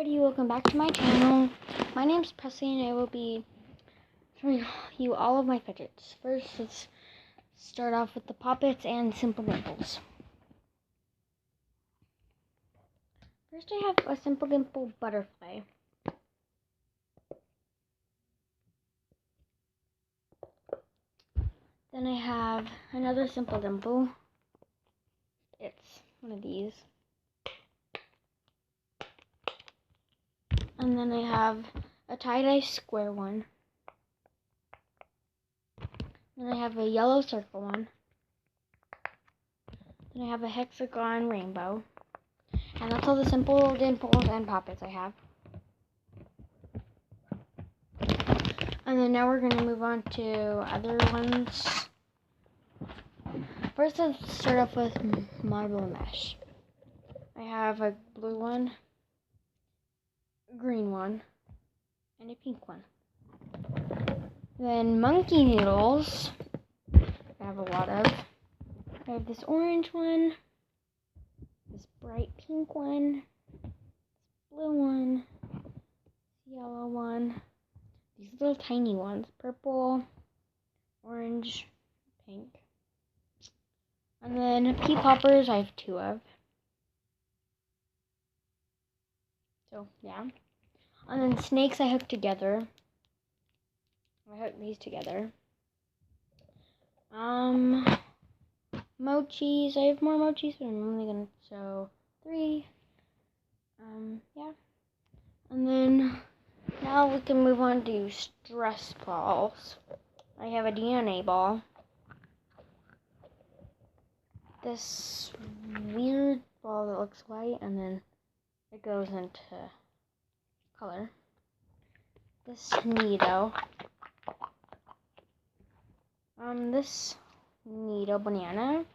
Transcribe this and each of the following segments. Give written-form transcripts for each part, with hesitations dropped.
everybody, welcome back to my channel. My name's Presley and I will be showing you all of my fidgets. First, let's start off with the poppets and simple dimples. First, I have a simple dimple butterfly. Then I have another simple dimple. It's one of these. And then I have a tie-dye square one. Then I have a yellow circle one. Then I have a hexagon rainbow. And that's all the simple dimples and poppets I have. And then now we're going to move on to other ones. First, let's start off with marble mesh. I have a blue one, a green one, and a pink one. Then monkey needles, I have a lot of. I have this orange one, this bright pink one, this blue one, this yellow one, these little tiny ones, purple, orange, pink. And then pea poppers, I have 2 of. So, yeah. And then snakes I hook together. I hook these together. Mochis, I have more mochis, but I'm only going to show 3. Yeah. And then, now we can move on to stress balls. I have a DNA ball. This weird ball that looks white, and then it goes into color. This Nido. This Nido banana,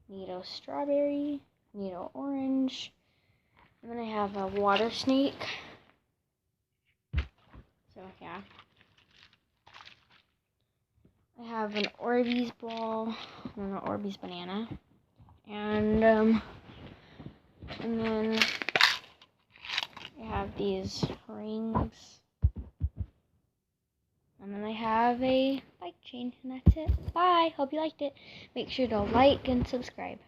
Nido strawberry, Nido orange, and then I have a water snake. So yeah. I have an Orbeez ball, and an Orbeez banana, and then I have these rings. And then I have a bike chain, and that's it. Bye! Hope you liked it. Make sure to like and subscribe.